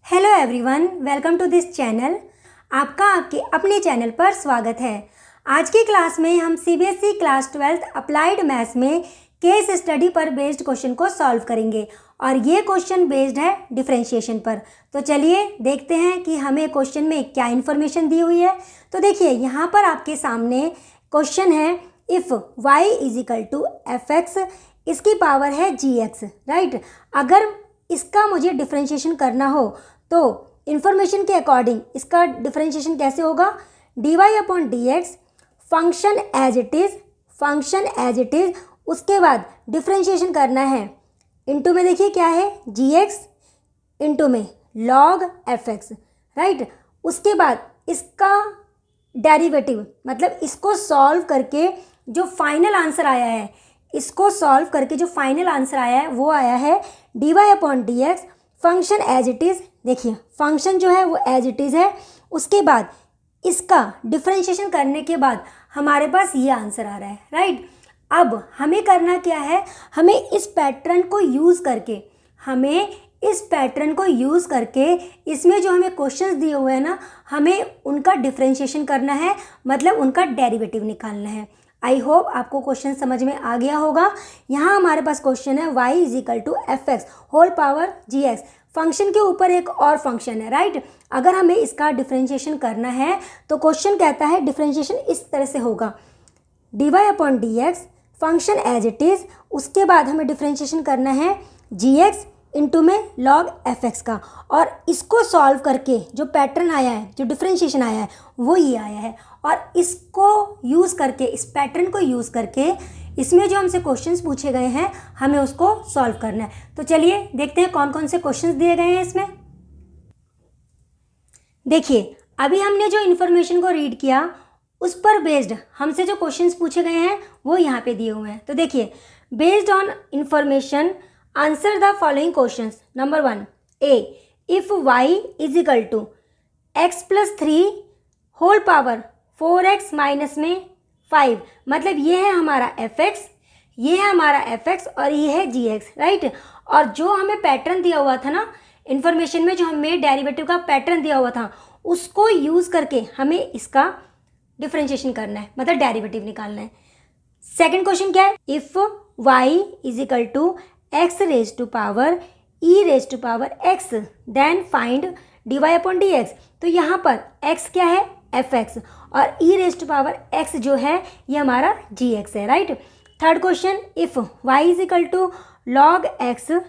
Hello everyone, welcome to this channel. आपका आपके अपने चैनल पर स्वागत है। आज की क्लास में हम CBSE class 12th applied maths में केस स्टडी पर बेस्ड क्वेश्चन को सॉल्व करेंगे और ये क्वेश्चन बेस्ड है डिफरेंशिएशन पर। तो चलिए देखते हैं कि हमें क्वेश्चन में क्या इन्फॉर्मेशन दी हुई है। तो देखिए यहाँ पर आपके सामने क्वेश्चन है, if y is equal to f x, इसकी पावर है जी एक्स, राइट। अगर इसका मुझे डिफरेंशिएशन करना हो तो इन्फॉर्मेशन के अकॉर्डिंग इसका डिफरेंशिएशन कैसे होगा, dy upon d x function as it is, उसके बाद डिफरेंशिएशन करना है इनटू में, देखिए क्या है जी एक्स इंटू में लॉग एफ एक्स, राइट। उसके बाद इसका डेरिवेटिव मतलब इसको सॉल्व करके जो फाइनल आंसर आया है, वो आया है dy upon d x function as it is. देखिए फंक्शन जो है वो एज इट इज़ है। उसके बाद इसका डिफरेंशिएशन करने के बाद हमारे पास ये आंसर आ रहा है, राइट। अब हमें करना क्या है, हमें इस पैटर्न को यूज़ करके इसमें जो हमें क्वेश्चंस दिए हुए हैं ना, हमें उनका डिफरेंशिएशन करना है, मतलब उनका डेरिवेटिव निकालना है। आई होप आपको क्वेश्चन समझ में आ गया होगा। यहाँ हमारे पास क्वेश्चन है y is equal to f x whole power g x. Function के ऊपर एक और फंक्शन है, राइट। अगर हमें इसका डिफरेंशिएशन करना है तो क्वेश्चन कहता है डिफरेंशिएशन इस तरह से होगा, dy upon d x function as it is, उसके बाद हमें डिफरेंशिएशन करना है जी एक्स इंटू में लॉग एफ एक्स का, और इसको सॉल्व करके जो पैटर्न आया है, जो डिफरेंशिएशन आया है वो ये आया है। और इसको यूज़ करके, इस पैटर्न को यूज़ करके इसमें जो हमसे क्वेश्चंस पूछे गए हैं हमें उसको सॉल्व करना है। तो चलिए देखते हैं कौन कौन से क्वेश्चंस दिए गए हैं इसमें। देखिए अभी हमने जो इन्फॉर्मेशन को रीड किया उस पर बेस्ड हमसे जो क्वेश्चंस पूछे गए हैं वो यहाँ पे दिए हुए हैं। तो देखिए, based on information answer the following questions. Number 1, a, if y is equal to x plus 3 whole power 4x minus में 5, मतलब ये है हमारा fx, और ये है gx, राइट। और जो हमें पैटर्न दिया हुआ था ना इन्फॉर्मेशन में, जो हमें डेरिवेटिव का पैटर्न दिया हुआ था, उसको यूज़ करके हमें इसका डिफरेंशिएशन करना है, मतलब डेरिवेटिव निकालना है। सेकंड क्वेश्चन क्या है, if y is equal to x raise to power e raise to power x then find dy upon d x. तो यहाँ पर x क्या है, fx, और e raise to power x जो है ये हमारा gx है, right. Third question, if y is equal to log x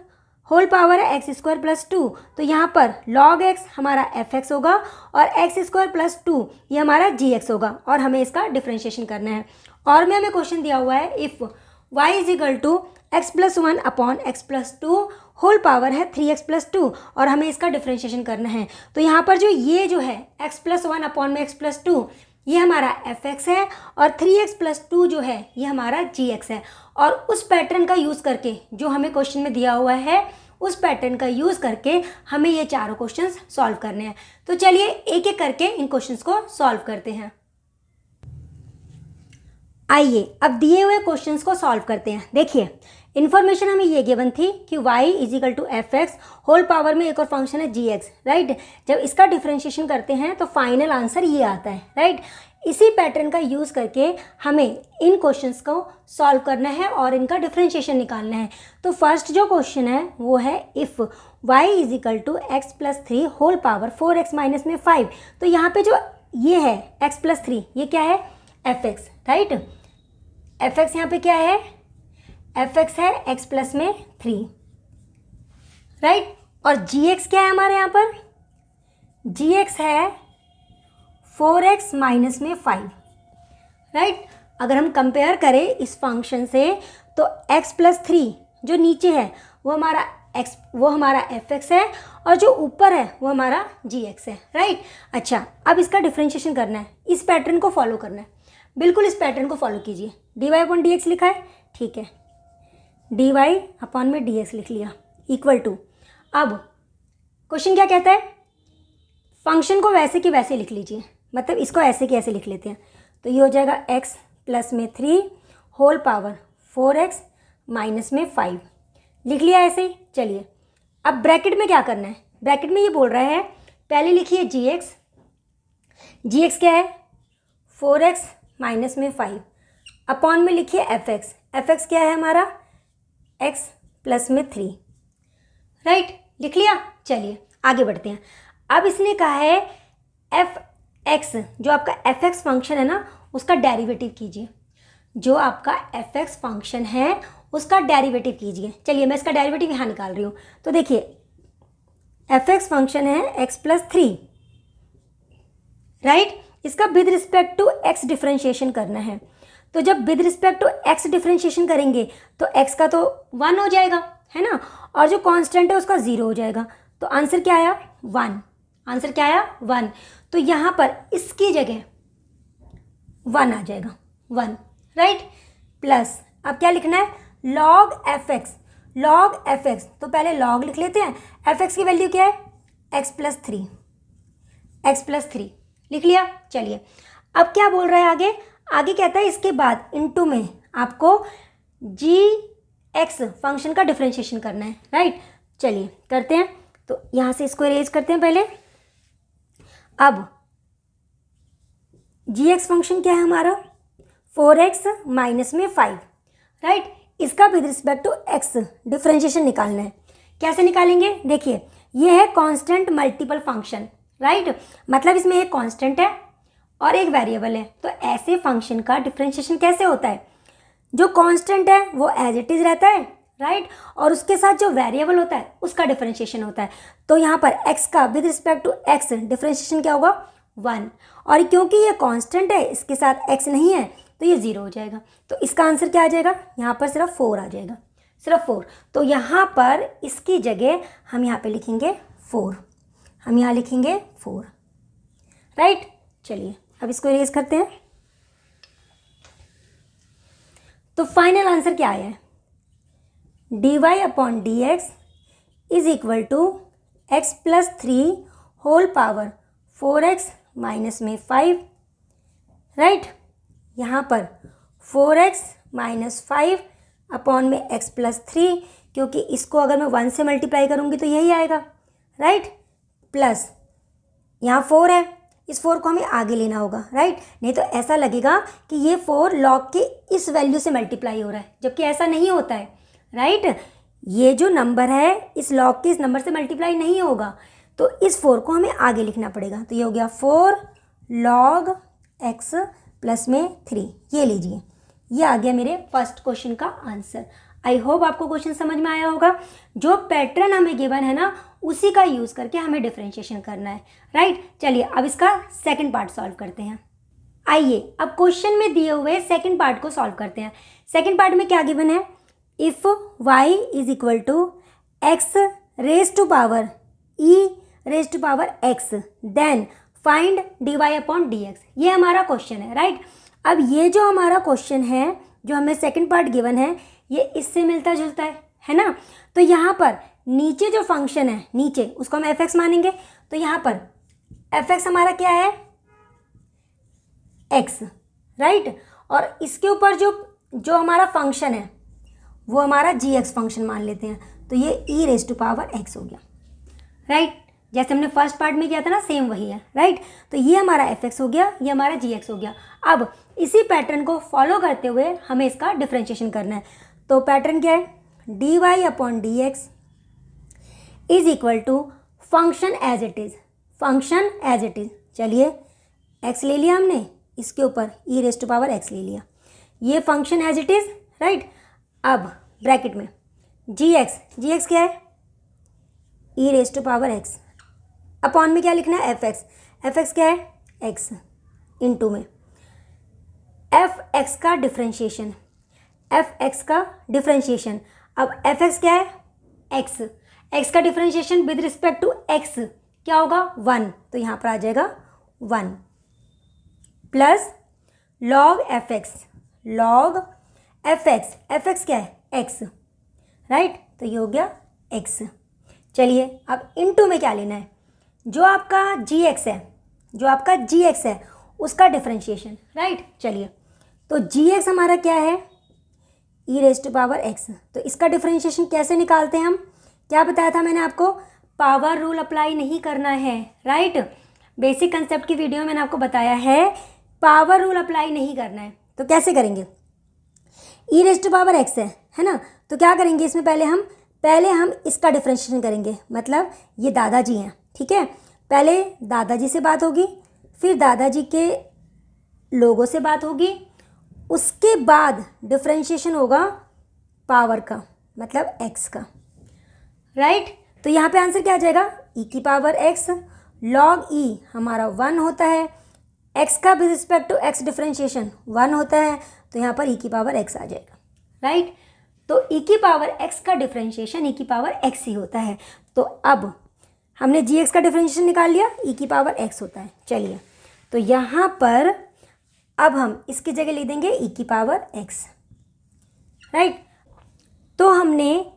whole power है एक्स स्क्वायर प्लस 2, तो यहाँ पर log x हमारा fx होगा और एक्स स्क्वायर प्लस 2 ये हमारा gx होगा, और हमें इसका डिफरेंशिएशन करना है। और में हमें क्वेश्चन दिया हुआ है, if y is equal to x plus 1 upon x plus 2 whole power है 3x प्लस 2, और हमें इसका डिफरेंशिएशन करना है। तो यहाँ पर ये जो है x प्लस 1 अपॉन में एक्स प्लस 2 ये हमारा fx है, और 3x प्लस 2 जो है ये हमारा gx है। और उस पैटर्न का यूज़ करके जो हमें क्वेश्चन में दिया हुआ है, उस पैटर्न का यूज़ करके हमें ये चारों क्वेश्चंस सॉल्व करने हैं। तो चलिए एक एक करके इन क्वेश्चंस को सॉल्व करते हैं। आइए अब दिए हुए क्वेश्चंस को सॉल्व करते हैं। देखिए इन्फॉर्मेशन हमें ये गिवन थी कि y is equal to f x whole power में एक और फंक्शन है जी एक्स, राइट। जब इसका डिफरेंशिएशन करते हैं तो फाइनल आंसर ये आता है, राइट। इसी पैटर्न का यूज़ करके हमें इन क्वेश्चंस को सॉल्व करना है और इनका डिफरेंशिएशन निकालना है। तो फर्स्ट जो क्वेश्चन है वो है, if y is equal to x plus 3 whole power 4x minus में 5। तो यहाँ पे जो ये है x प्लस 3 ये क्या है, fx, राइट। fx यहाँ पे क्या है, fx है x प्लस में 3, राइट। और gx क्या है हमारे यहाँ पर, gx है 4x माइनस में 5, राइट। अगर हम कंपेयर करें इस फंक्शन से तो x प्लस 3 जो नीचे है वो हमारा fx है, और जो ऊपर है वो हमारा gx है, राइट। अच्छा, अब इसका डिफरेंशिएशन करना है, इस पैटर्न को फॉलो करना है, बिल्कुल इस पैटर्न को फॉलो कीजिए। dy अपॉन डी एक्स लिखा है, ठीक है, dy अपॉन में dx लिख लिया इक्वल टू। अब क्वेश्चन क्या कहता है, फंक्शन को वैसे कि वैसे लिख लीजिए, मतलब इसको ऐसे कि ऐसे लिख लेते हैं। तो ये हो जाएगा x प्लस में 3 होल पावर 4x माइनस में 5, लिख लिया ऐसे ही। चलिए अब ब्रैकेट में क्या करना है, ब्रैकेट में ये बोल रहा है, पहले लिखिए जी एक्स क्या है 4x माइनस में 5 अपॉन में लिखिए एफ एक्स क्या है हमारा x प्लस में 3, राइट, लिख लिया। चलिए आगे बढ़ते हैं। अब इसने कहा है एफ एक्स, जो आपका एफ एक्स फंक्शन है ना उसका डेरिवेटिव कीजिए, जो आपका एफ एक्स फंक्शन है उसका डेरिवेटिव कीजिए। चलिए मैं इसका डेरिवेटिव यहाँ निकाल रही हूँ। तो देखिए एफ एक्स फंक्शन है x प्लस 3, राइट, इसका with respect to x differentiation करना है। तो जब with respect to x differentiation करेंगे तो x का तो 1 हो जाएगा, है ना, और जो कांस्टेंट है उसका 0 हो जाएगा। तो आंसर क्या आया 1, आंसर क्या आया 1। तो यहाँ पर इसकी जगह 1 आ जाएगा 1, राइट, प्लस अब क्या लिखना है log f x, log f x. तो पहले लॉग लिख लेते हैं, एफ एक्स की वैल्यू क्या है x प्लस 3, x प्लस 3 लिख लिया। चलिए अब क्या बोल रहा है आगे, आगे कहता है इसके बाद इनटू में आपको जी एक्स फंक्शन का डिफरेंशिएशन करना है, राइट। चलिए करते हैं। तो यहाँ से इसको इरेज करते हैं पहले। अब जी एक्स फंक्शन क्या है हमारा 4x माइनस में 5, राइट, इसका with respect to x differentiation निकालना है। कैसे निकालेंगे, देखिए ये है कांस्टेंट मल्टीपल फंक्शन, राइट, मतलब इसमें एक कांस्टेंट है और एक वेरिएबल है। तो ऐसे फंक्शन का डिफरेंशिएशन कैसे होता है, जो कांस्टेंट है वो एज इट इज रहता है, राइट, और उसके साथ जो वेरिएबल होता है उसका डिफरेंशिएशन होता है। तो यहाँ पर x का with respect to x differentiation क्या होगा 1, और क्योंकि ये कांस्टेंट है इसके साथ x नहीं है तो ये 0 हो जाएगा। तो इसका आंसर क्या आ जाएगा, यहाँ पर सिर्फ 4 आ जाएगा, सिर्फ 4। तो यहाँ पर इसकी जगह हम यहाँ पे लिखेंगे 4, हम यहाँ लिखेंगे 4, राइट। चलिए अब इसको इरेज करते हैं। तो फाइनल आंसर क्या आया है, dy upon d x is equal to x plus 3 whole power 4x minus में 5, राइट, यहाँ पर 4x माइनस 5 अपॉन में x प्लस 3, क्योंकि इसको अगर मैं 1 से मल्टीप्लाई करूँगी तो यही आएगा, राइट, प्लस यहाँ 4 है, इस 4 को हमें आगे लेना होगा, राइट, नहीं तो ऐसा लगेगा कि ये 4 लॉग के इस वैल्यू से मल्टीप्लाई हो रहा है, जबकि ऐसा नहीं होता है, राइट। ये जो नंबर है इस लॉग के इस नंबर से मल्टीप्लाई नहीं होगा, तो इस 4 को हमें आगे लिखना पड़ेगा। तो ये हो गया 4 लॉग x प्लस में 3, ये लीजिए, ये आ गया मेरे फर्स्ट क्वेश्चन का आंसर। आई होप आपको क्वेश्चन समझ में आया होगा। जो पैटर्न हमें गिवन है ना उसी का यूज़ करके हमें डिफरेंशिएशन करना है, राइट। चलिए अब इसका सेकंड पार्ट सॉल्व करते हैं। आइए अब क्वेश्चन में दिए हुए सेकंड पार्ट को सॉल्व करते हैं। सेकंड पार्ट में क्या गिवन है, if y is equal to x raise to power e raise to power x then find dy upon dx, ये हमारा क्वेश्चन है, राइट। अब ये जो हमारा क्वेश्चन है, जो हमें सेकंड पार्ट गिवन है, ये इससे मिलता जुलता है ना। तो यहाँ पर नीचे जो फंक्शन है नीचे उसको हम एफ एक्स मानेंगे। तो यहाँ पर एफ एक्स हमारा क्या है x, राइट, और इसके ऊपर जो हमारा फंक्शन है वो हमारा जी एक्स फंक्शन मान लेते हैं। तो ये e raise to power x हो गया, राइट, जैसे हमने फर्स्ट पार्ट में किया था ना सेम वही है, राइट। तो ये हमारा एफ एक्स हो गया, ये हमारा जी एक्स हो गया। अब इसी पैटर्न को फॉलो करते हुए हमें इसका डिफरेंशिएशन करना है। तो पैटर्न क्या है, d y upon d x is equal to function as it is, function as it is. चलिए x ले लिया हमने, इसके ऊपर e raise to power x ले लिया, ये function as it is, right. अब ब्रैकेट में जी एक्स क्या है e raise to power x upon में क्या लिखना है एफ एक्स क्या है x इनटू में एफ एक्स का डिफरेंशिएशन, एफ एक्स का डिफरेंशिएशन। अब एफ एक्स क्या है x का differentiation with respect to x क्या होगा 1, तो यहाँ पर आ जाएगा 1 प्लस लॉग एफ एक्स क्या है x, राइट, तो ये हो गया x। चलिए अब इनटू में क्या लेना है, जो आपका जी एक्स है उसका डिफरेंशिएशन, राइट। चलिए तो जी एक्स हमारा क्या है e raise to power x, तो इसका डिफरेंशिएशन कैसे निकालते हैं हम, क्या बताया था मैंने आपको, पावर रूल अप्लाई नहीं करना है, राइट। बेसिक कंसेप्ट की वीडियो मैंने आपको बताया है पावर रूल अप्लाई नहीं करना है। तो कैसे करेंगे, e raise to power x है ना, तो क्या करेंगे इसमें पहले हम इसका डिफरेंशिएशन करेंगे, मतलब ये दादाजी हैं, ठीक है। पहले दादाजी से बात होगी, फिर दादाजी के लोगों से बात होगी, उसके बाद डिफरेंशिएशन होगा पावर का, मतलब एक्स का, राइट। तो यहाँ पे आंसर क्या आ जाएगा, ई की पावर एक्स, लॉग ई हमारा 1 होता है, एक्स का with respect to x differentiation 1 होता है, तो यहाँ पर ई की पावर एक्स आ जाएगा, राइट। तो ई की पावर एक्स का डिफरेंशिएशन ई की पावर एक्स ही होता है। तो अब हमने जी एक्स का डिफरेंशिएशन निकाल लिया, ई की पावर एक्स होता है। चलिए, तो यहाँ पर अब हम इसकी जगह लिख देंगे ई की पावर एक्स, राइट। तो हमने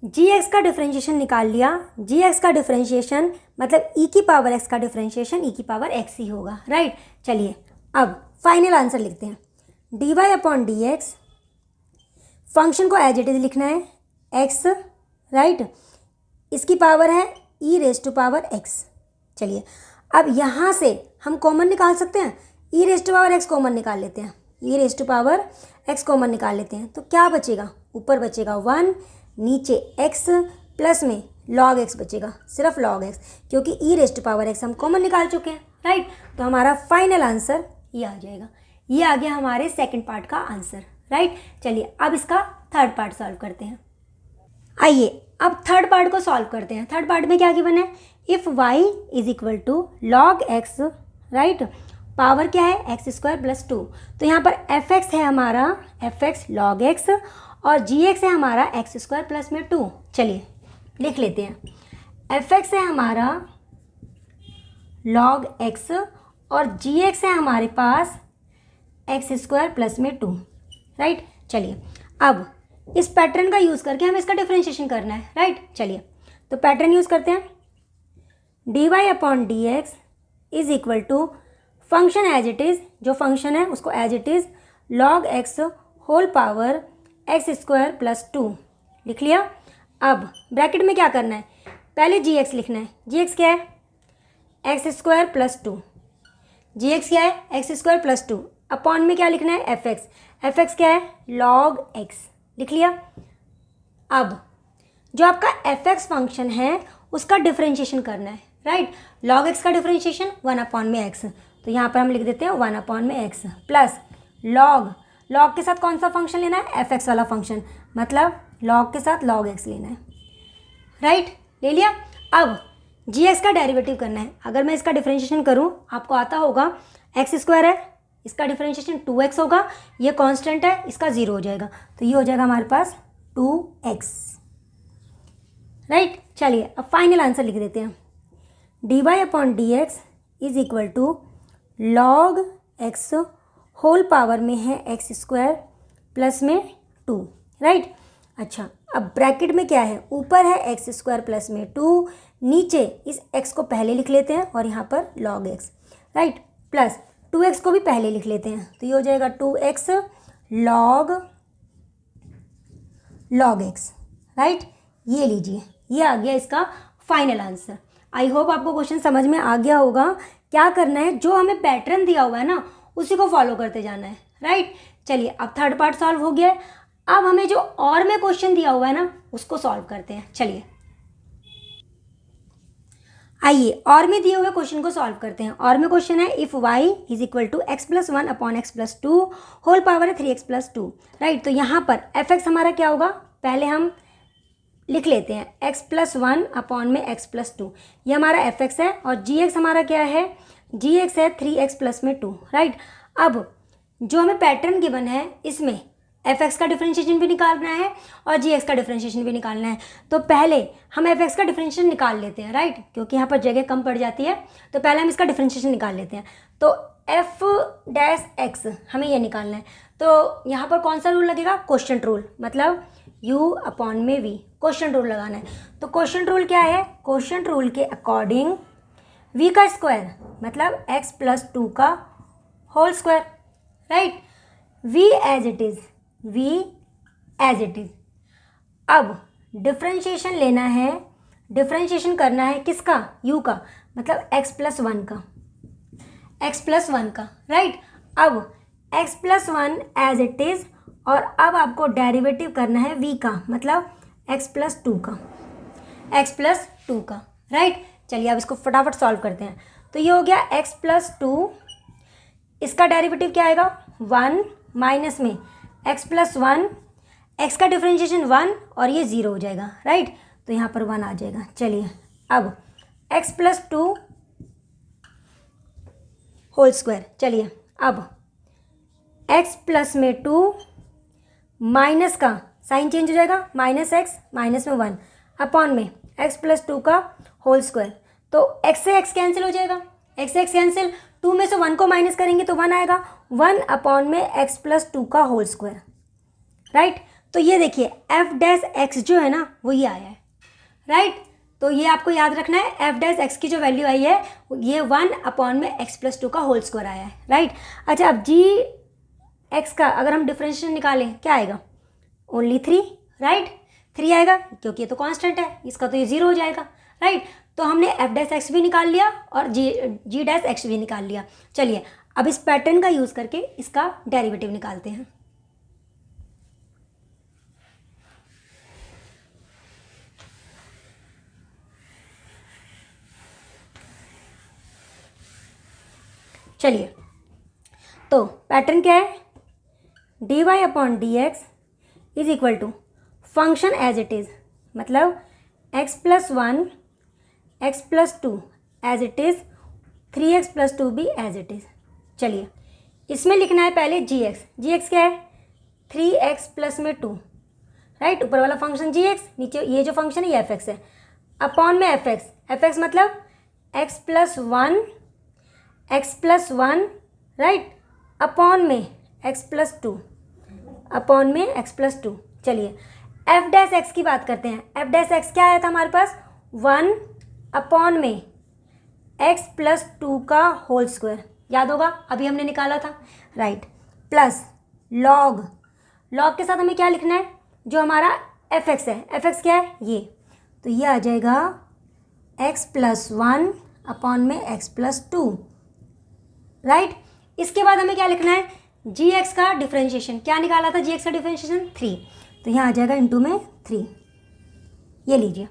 जी एक्स का डिफरेंशिएशन निकाल लिया, जी एक्स का डिफरेंशिएशन मतलब ई की पावर एक्स का डिफरेंशिएशन ई की पावर एक्स ही होगा, राइट। चलिए अब फाइनल आंसर लिखते हैं, d y upon d x, function को एज इट इज लिखना है एक्स, राइट। इसकी पावर है e raise to power x. चलिए अब यहाँ से हम कॉमन निकाल सकते हैं, e raise to power x common निकाल लेते हैं, e raise to power x common निकाल लेते हैं, तो क्या बचेगा, ऊपर बचेगा 1, नीचे एक्स, प्लस में लॉग एक्स बचेगा, सिर्फ लॉग एक्स, क्योंकि e raise to power x हम कॉमन निकाल चुके हैं, राइट। तो हमारा फाइनल आंसर ये आ जाएगा, ये आ गया हमारे सेकंड पार्ट का आंसर, राइट। चलिए अब इसका थर्ड पार्ट सॉल्व करते हैं। आइए अब थर्ड पार्ट को सॉल्व करते हैं। थर्ड पार्ट में क्या गिवन है, if y is equal to log x, right, power क्या है एक्स स्क्वायर प्लस 2, तो यहाँ पर एफ एक्स है हमारा एफ एक्स लॉग एक्स और जी एक्स है हमारा एक्स स्क्वायर प्लस में 2। चलिए लिख लेते हैं, एफ एक्स है हमारा लॉग एक्स और जी एक्स है हमारे पास एक्स स्क्वायर प्लस में 2, राइट। चलिए अब इस पैटर्न का यूज़ करके हमें इसका डिफरेंशिएशन करना है, राइट। चलिए तो पैटर्न यूज़ करते हैं, d y upon d x is equal to function as it is, जो फंक्शन है उसको as it is log x whole power x square plus 2 लिख लिया। अब ब्रैकेट में क्या करना है, पहले जी एक्स लिखना है, जी एक्स क्या है एक्स स्क्वायर प्लस 2, जी एक्स क्या है एक्स स्क्वायर प्लस 2, अपॉन में क्या लिखना है एफ एक्स क्या है लॉग एक्स, लिख लिया। अब जो आपका एफ एक्स फंक्शन है उसका डिफरेंशिएशन करना है, राइट। लॉग एक्स का डिफरेंशिएशन 1 अपॉन में एक्स, तो यहाँ पर हम लिख देते हैं 1 अपॉन में एक्स प्लस लॉग के साथ कौन सा फंक्शन लेना है एफ एक्स वाला फंक्शन, मतलब लॉग के साथ लॉग एक्स लेना है, राइट, ले लिया। अब जी एक्स का डेरिवेटिव करना है, अगर मैं इसका डिफरेंशिएशन करूँ आपको आता होगा एक्स स्क्वायर है, इसका डिफरेंशिएशन 2x होगा, ये कांस्टेंट है, इसका 0 हो जाएगा, तो ये हो जाएगा हमारे पास 2x, राइट। चलिए अब फाइनल आंसर लिख देते हैं, d y upon d x is equal to log x whole power में है एक्स स्क्वायर प्लस में 2, राइट। अच्छा अब ब्रैकेट में क्या है, ऊपर है एक्स स्क्वायर प्लस में 2, नीचे इस x को पहले लिख लेते हैं और यहाँ पर log x, right, plus 2x को भी पहले लिख लेते हैं, तो ये हो जाएगा 2x लॉग एक्स, राइट। ये लीजिए, ये आ गया इसका फाइनल आंसर। आई होप आपको क्वेश्चन समझ में आ गया होगा। क्या करना है, जो हमें पैटर्न दिया हुआ है ना उसी को फॉलो करते जाना है, राइट। चलिए अब थर्ड पार्ट सॉल्व हो गया है, अब हमें जो और में क्वेश्चन दिया हुआ है ना उसको सॉल्व करते हैं। चलिए आइए और में दिए हुए क्वेश्चन को सॉल्व करते हैं। और में क्वेश्चन है if y is equal to x plus 1 upon x plus 2 whole power है 3x प्लस 2, राइट। तो यहाँ पर एफ एक्स हमारा क्या होगा, पहले हम लिख लेते हैं x प्लस 1 अपॉन में x प्लस 2, ये हमारा एफ एक्स है, और जी एक्स हमारा क्या है, जी एक्स है 3x प्लस में 2, राइट। अब जो हमें पैटर्न गिवन है इसमें एफ एक्स का डिफरेंशिएशन भी निकालना है और जी एक्स का डिफरेंशिएशन भी निकालना है, तो पहले हम एफ एक्स का डिफरेंशिएशन निकाल लेते हैं, राइट, क्योंकि यहाँ पर जगह कम पड़ जाती है, तो पहले हम इसका डिफरेंशिएशन निकाल लेते हैं। तो एफ डैश एक्स हमें ये निकालना है, तो यहाँ पर कौन सा रूल लगेगा, क्वोशिएंट रूल, मतलब u अपॉन में v, क्वोशिएंट रूल लगाना है। तो क्वोशिएंट रूल क्या है, क्वोशिएंट रूल के अकॉर्डिंग v का स्क्वायर मतलब x प्लस 2 का whole square, right, v as it is, v as it is. अब डिफरेंशिएशन लेना है डिफ्रेंशिएशन करना है किसका, u का, मतलब x+1 का, x+1 का, राइट। अब x+1 एज इट इज़, और अब आपको डेरिवेटिव करना है v का, मतलब x+2 का, x+2 का, राइट। चलिए अब इसको फटाफट सॉल्व करते हैं। तो ये हो गया x+2, इसका डेरिवेटिव क्या आएगा 1 माइनस में x+1, x का डिफ्रेंशिएशन 1 और ये 0 हो जाएगा, राइट। तो यहाँ पर 1 आ जाएगा। चलिए अब x+2 होल स्क्वायर, चलिए अब x प्लस में 2 माइनस का साइन चेंज हो जाएगा, -x माइनस में 1 अपॉन में x+2 का होल स्क्वायर। तो x से x कैंसिल हो जाएगा, x से x कैंसिल, 2 में से 1 को माइनस करेंगे तो 1 आएगा, 1 अपॉन में x+2 का होल स्क्वायर, राइट। तो ये देखिए f' जो है ना वो ये आया है, राइट। तो ये आपको याद रखना है, f' की जो वैल्यू आई है ये 1 अपॉन में x+2 का होल स्क्वायर आया है, राइट। अच्छा अब g का अगर हम डिफरेंशिएशन निकालें क्या आएगा, ओनली 3, राइट, 3 आएगा क्योंकि ये तो कांस्टेंट है, इसका तो ये 0 हो जाएगा, राइट। तो हमने f' भी निकाल लिया और g' भी निकाल लिया। चलिए अब इस पैटर्न का यूज़ करके इसका डेरिवेटिव निकालते हैं। चलिए तो पैटर्न क्या है, dy/dx is equal to function as it is, मतलब x+1 x+2 as it is, 3x+2 भी एज इट इज़। चलिए इसमें लिखना है पहले gx क्या है 3x प्लस में 2, राइट। ऊपर वाला फंक्शन gx, नीचे ये जो फंक्शन है ये fx है, अपॉन में fx मतलब x+1 राइट, अपॉन में x+2, अपॉन में x+2। चलिए f' की बात करते हैं, f' क्या आया था हमारे पास 1 अपॉन में x+2 का होल स्क्वायर, याद होगा अभी हमने निकाला था, राइट, प्लस लॉग के साथ हमें क्या लिखना है, जो हमारा fx है, fx क्या है ये, तो ये आ जाएगा x+1 अपॉन में x+2, राइट। इसके बाद हमें क्या लिखना है, gx का डिफरेंशिएशन, क्या निकाला था gx का डिफरेंशिएशन 3, तो यहाँ आ जाएगा इंटू में 3, ये लीजिए,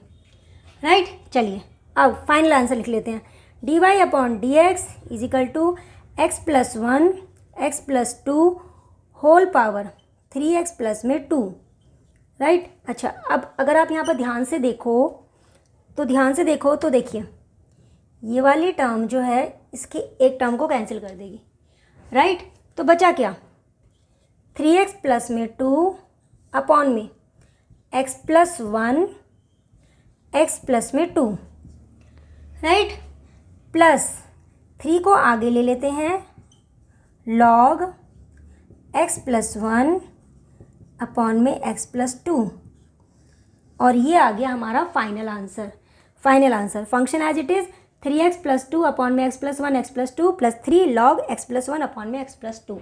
राइट। चलिए अब फाइनल आंसर लिख लेते हैं, dy/dx is equal to x+1 x+2 whole power 3x plus में 2, राइट। अच्छा अब अगर आप यहाँ पर ध्यान से देखो तो देखिए ये वाली टर्म जो है इसकी एक टर्म को कैंसिल कर देगी, राइट। तो बचा क्या 3x प्लस में 2 अपॉन में x+1 x प्लस में 2, राइट, प्लस 3 को आगे ले लेते हैं लॉग x+1 अपॉन में x+2, और ये आ गया हमारा final answer. Function as it is 3x plus 2 upon में x+1 x+2 plus 3 log x+1 upon में x+2,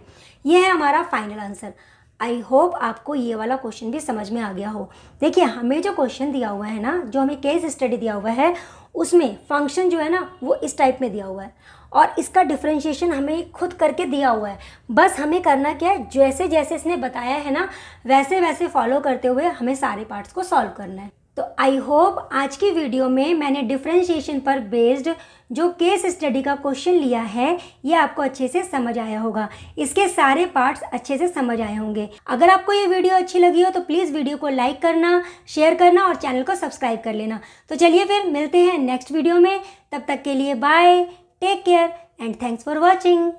ये है हमारा फाइनल आंसर। आई होप आपको ये वाला क्वेश्चन भी समझ में आ गया हो। देखिए हमें जो क्वेश्चन दिया हुआ है ना, जो हमें केस स्टडी दिया हुआ है, उसमें फंक्शन जो है ना वो इस टाइप में दिया हुआ है और इसका डिफरेंशिएशन हमें खुद करके दिया हुआ है। बस हमें करना क्या है, जैसे जैसे इसने बताया है ना वैसे वैसे फॉलो करते हुए हमें सारे पार्ट्स को सॉल्व करना है। तो आई होप आज की वीडियो में मैंने डिफरेंशिएशन पर बेस्ड जो केस स्टडी का क्वेश्चन लिया है ये आपको अच्छे से समझ आया होगा, इसके सारे पार्ट्स अच्छे से समझ आए होंगे। अगर आपको ये वीडियो अच्छी लगी हो तो प्लीज़ वीडियो को लाइक करना, शेयर करना और चैनल को सब्सक्राइब कर लेना। तो चलिए फिर मिलते हैं नेक्स्ट वीडियो में, तब तक के लिए bye, take care and thanks for watching.